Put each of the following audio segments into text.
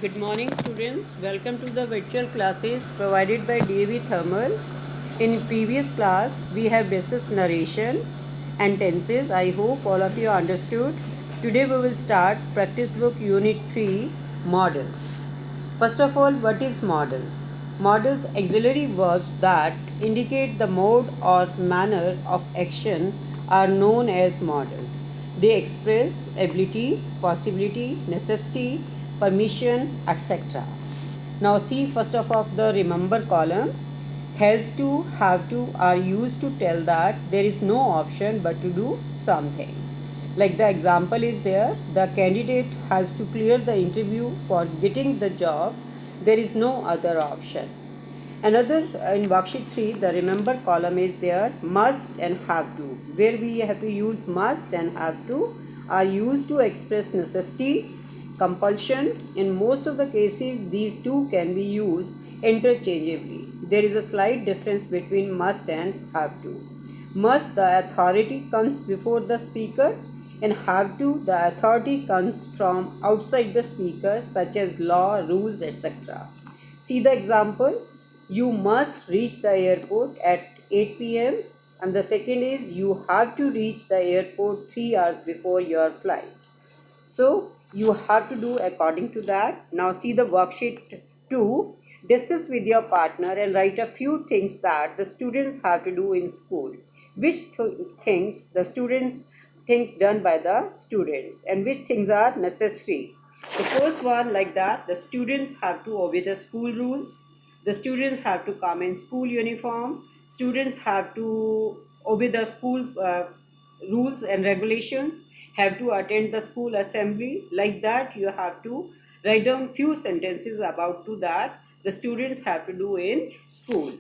Good morning, students. Welcome to the virtual classes provided by DAV Thermal. In previous class, we have discussed narration and tenses. I hope all of you understood. Today, we will start practice book unit 3 models. First of all, what is models? Models auxiliary verbs that indicate the mode or manner of action are known as models. They express ability, possibility, necessity, permission, etc. Now see first of all the remember column. Has to, have to are used to tell that there is no option but to do something. Like the example is there, the candidate has to clear the interview for getting the job. There is no other option. Another in worksheet 3, the remember column is there, must and have to, where we have to use must and have to are used to express necessity, compulsion. In most of the cases, these two can be used interchangeably. There is a slight difference between must and have to. Must, the authority comes before the speaker, and have to, the authority comes from outside the speaker, such as law, rules, etc. See the example. You must reach the airport at 8 p.m. And the second is you have to reach the airport 3 hours before your flight. So you have to do according to that. Now see the worksheet 2. Discuss with your partner and write a few things that the students have to do in school. Which things the students things done by the students and which things are necessary. The first one like that, the students have to obey the school rules. The students have to come in school uniform. Students have to obey the school rules and regulations, have to attend the school assembly. Like that you have to write down few sentences about to that the students have to do in school.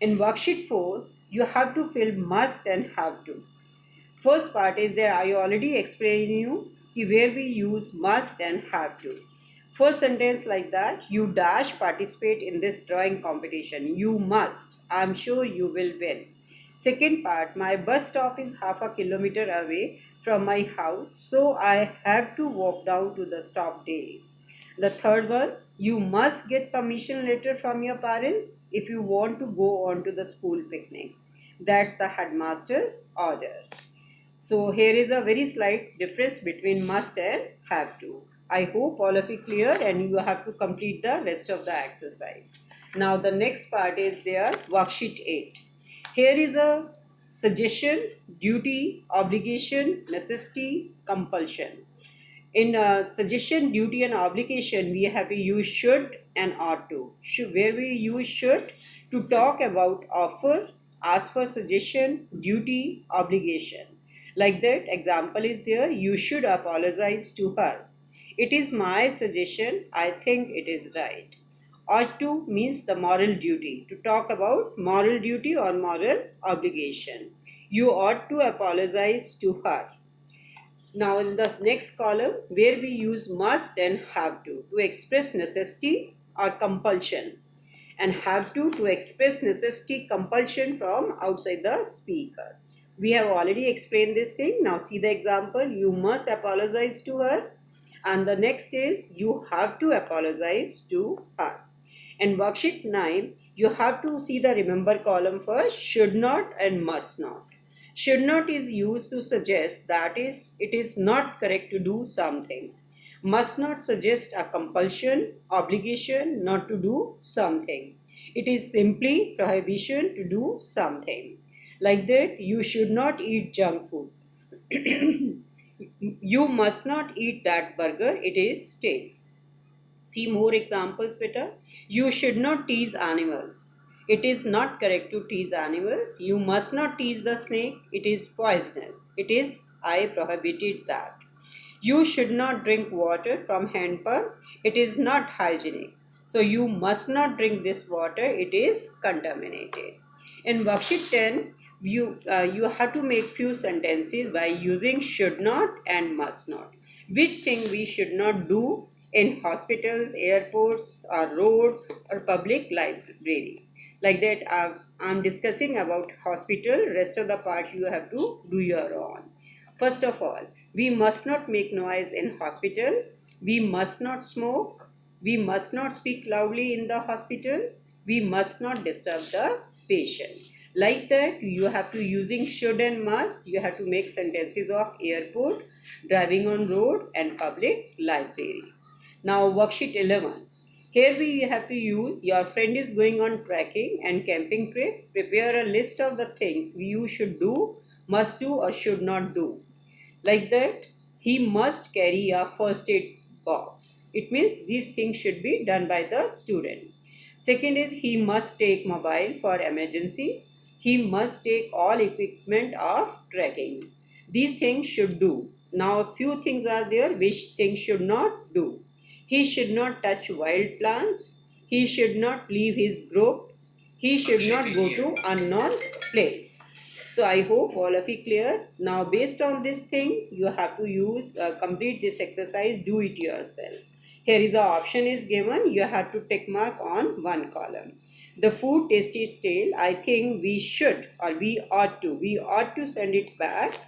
In worksheet 4, you have to fill must and have to. First part is there, I already explained you where we use must and have to. First sentence like that, you dash participate in this drawing competition. You must. I'm sure you will win. Second part, my bus stop is half a kilometer away from my house, so I have to walk down to the stop daily. The third one, you must get permission letter from your parents if you want to go on to the school picnic. That's the headmaster's order. So here is a very slight difference between must and have to. I hope all of you clear and you have to complete the rest of the exercise. Now the next part is there, worksheet 8. Here is a suggestion, duty, obligation, necessity, compulsion. In suggestion, duty, and obligation, we have to use should and ought to. Where we use should to talk about offer, ask for suggestion, duty, obligation. Like that, example is there. You should apologize to her. It is my suggestion. I think it is right. Ought to means the moral duty. To talk about moral duty or moral obligation. You ought to apologize to her. Now in the next column, where we use must and have to express necessity or compulsion, and have to express necessity, compulsion from outside the speaker. We have already explained this thing. Now see the example. You must apologize to her, and the next is you have to apologize to her. In worksheet 9, you have to see the remember column first, should not and must not. Should not is used to suggest that it is not correct to do something. Must not suggest a compulsion, obligation not to do something. It is simply prohibition to do something. Like that, you should not eat junk food. You must not eat that burger, it is stale. See more examples better. You should not tease animals. It is not correct to tease animals. You must not tease the snake. It is poisonous. It is, I prohibited that. You should not drink water from hand pump. It is not hygienic. So you must not drink this water. It is contaminated. In worksheet 10, you have to make few sentences by using should not and must not. Which thing we should not do in hospitals, airports, or road or public library. Like that, I'm discussing about hospital. Rest of the part you have to do your own. First of all, we must not make noise in hospital. We must not smoke. We must not speak loudly in the hospital. We must not disturb the patient. Like that, you have to using should and must. You have to make sentences of airport, driving on road, and public library. Now, worksheet 11. Here we have to use your friend is going on trekking and camping trip. Prepare a list of the things you should do, must do, or should not do. Like that, he must carry a first aid box. It means these things should be done by the student. Second is he must take mobile for emergency. He must take all equipment of trekking. These things should do. Now a few things are there which things should not do. He should not touch wild plants. He should not leave his group. He should not go to unknown place. So I hope all of you clear. Now based on this thing, you have to use complete this exercise. Do it yourself. Here is the option is given. You have to tick mark on one column. The food taste is stale. I think we should or we ought to. We ought to send it back.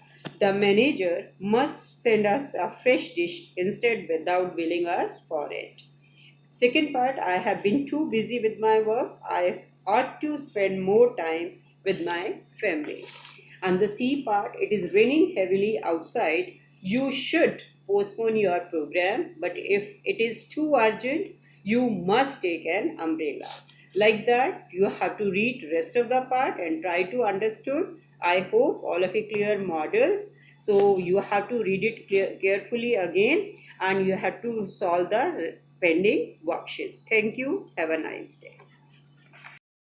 The manager must send us a fresh dish instead without billing us for it. Second part, I have been too busy with my work. I ought to spend more time with my family. And the C part, it is raining heavily outside. You should postpone your program, but if it is too urgent, you must take an umbrella. Like that, you have to read rest of the part and try to understood. I hope all of you clear models. So you have to read it carefully again and you have to solve the pending worksheets. Thank you. Have a nice day.